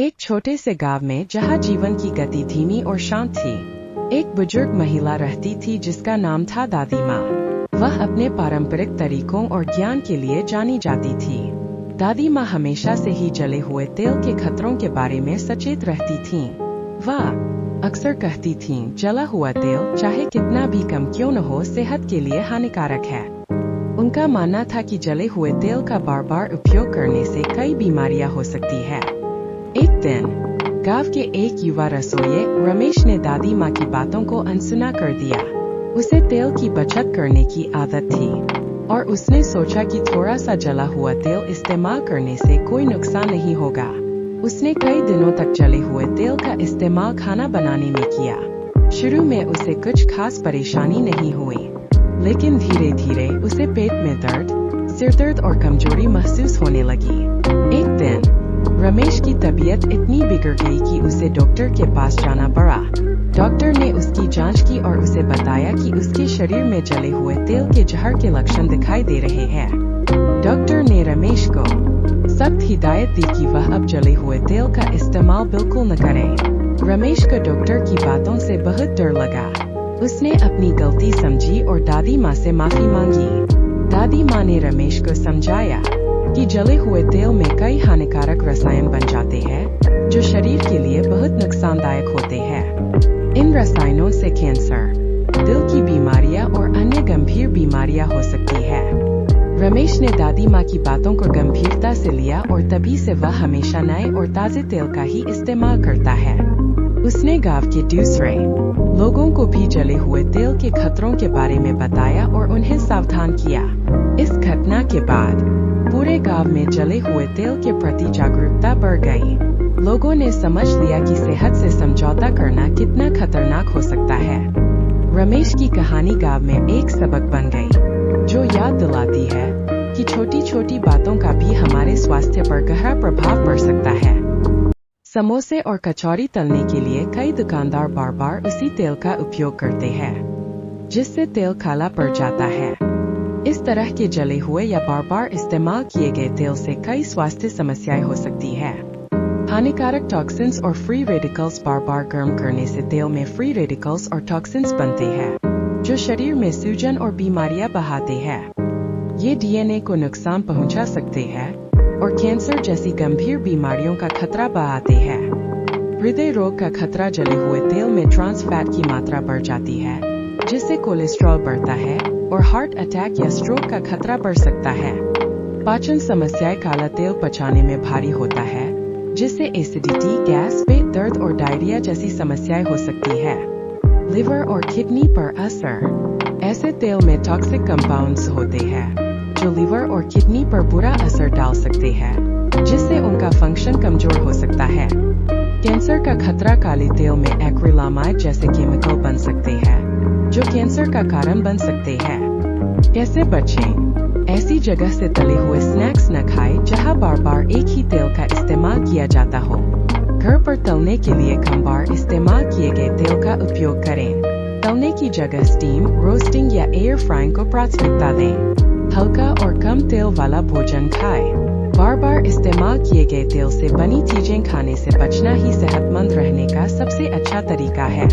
एक छोटे से गांव में जहां जीवन की गति धीमी और शांत थी, एक बुजुर्ग महिला रहती थी जिसका नाम था दादी माँ। वह अपने पारंपरिक तरीकों और ज्ञान के लिए जानी जाती थी। दादी माँ हमेशा से ही जले हुए तेल के खतरों के बारे में सचेत रहती थीं। वह अक्सर कहती थीं, जला हुआ तेल चाहे कितना भी कम क्यों न हो, सेहत के लिए हानिकारक है। उनका मानना था कि जले हुए तेल का बार बार उपयोग करने से कई बीमारियां हो सकती है। एक दिन गांव के एक युवा रसोइये रमेश ने दादी माँ की बातों को अनसुना कर दिया। उसे तेल की बचत करने की आदत थी और उसने सोचा कि थोड़ा सा जला हुआ तेल इस्तेमाल करने से कोई नुकसान नहीं होगा। उसने कई दिनों तक जले हुए तेल का इस्तेमाल खाना बनाने में किया। शुरू में उसे कुछ खास परेशानी नहीं हुई, लेकिन धीरे धीरे उसे पेट में दर्द, सिरदर्द और कमजोरी महसूस होने लगी। एक दिन रमेश की तबीयत इतनी बिगड़ गई कि उसे डॉक्टर के पास जाना पड़ा। डॉक्टर ने उसकी जांच की और उसे बताया कि उसके शरीर में जले हुए तेल के जहर के लक्षण दिखाई दे रहे हैं। डॉक्टर ने रमेश को सख्त हिदायत दी कि वह अब जले हुए तेल का इस्तेमाल बिल्कुल न करे। रमेश को डॉक्टर की बातों से बहुत डर लगा। उसने अपनी गलती समझी और दादी माँ से माफी मांगी। दादी माँ ने रमेश को समझाया कि जले हुए तेल में कई हानिकारक रसायन बन जाते हैं जो शरीर के लिए बहुत नुकसानदायक होते हैं। इन रसायनों से कैंसर, दिल की बीमारियां और अन्य गंभीर बीमारियां हो सकती है। रमेश ने दादी माँ की बातों को गंभीरता से लिया और तभी से वह हमेशा नए और ताजे तेल का ही इस्तेमाल करता है। उसने गांव के दूसरे लोगों को भी जले हुए तेल के खतरों के बारे में बताया और उन्हें सावधान किया। इस घटना के बाद पूरे गांव में जले हुए तेल के प्रति जागरूकता बढ़ गई। लोगों ने समझ लिया कि सेहत से समझौता करना कितना खतरनाक हो सकता है। रमेश की कहानी गांव में एक सबक बन गई, जो याद दिलाती है कि छोटी छोटी बातों का भी हमारे स्वास्थ्य पर गहरा प्रभाव पड़ सकता है। समोसे और कचौरी तलने के लिए कई दुकानदार बार बार उसी तेल का उपयोग करते हैं, जिससे तेल काला पड़ जाता है। इस तरह के जले हुए या बार बार इस्तेमाल किए गए तेल से कई स्वास्थ्य समस्याएं हो सकती है। हानिकारक टॉक्सिन्स और फ्री रेडिकल्स बार बार गर्म करने से तेल में फ्री रेडिकल्स और टॉक्सिन्स बनते हैं, जो शरीर में सूजन और बीमारियां बढ़ाते हैं। ये डीएनए को नुकसान पहुंचा सकते हैं और कैंसर जैसी गंभीर बीमारियों का खतरा बढ़ाते हैं। हृदय रोग का खतरा जले हुए तेल में ट्रांस फैट की मात्रा बढ़ जाती है, जिससे कोलेस्ट्रॉल बढ़ता है और हार्ट अटैक या स्ट्रोक का खतरा बढ़ सकता है। पाचन समस्याएं काला तेल पचाने में भारी होता है, जिससे एसिडिटी, गैस, पेट दर्द और डायरिया जैसी समस्याएं हो सकती है। लिवर और किडनी पर असर। ऐसे तेल में टॉक्सिक कंपाउंड्स होते हैं जो लिवर और किडनी पर बुरा असर डाल सकते हैं, जिससे उनका फंक्शन कमजोर हो सकता है। कैंसर का खतरा काले तेल में एक्रिलामाइड जैसे केमिकल बन सकते हैं, जो कैंसर का कारण बन सकते हैं। कैसे बचें? ऐसी जगह से तले हुए स्नैक्स न खाएं जहां बार बार एक ही तेल का इस्तेमाल किया जाता हो। घर पर तलने के लिए कम बार इस्तेमाल किए गए तेल का उपयोग करें। तलने की जगह स्टीम, रोस्टिंग या एयर फ्राइंग को प्राथमिकता दें। हल्का और कम तेल वाला भोजन खाएं। बार बार इस्तेमाल किए गए तेल से बनी चीजें खाने से बचना ही सेहतमंद रहने का सबसे अच्छा तरीका है।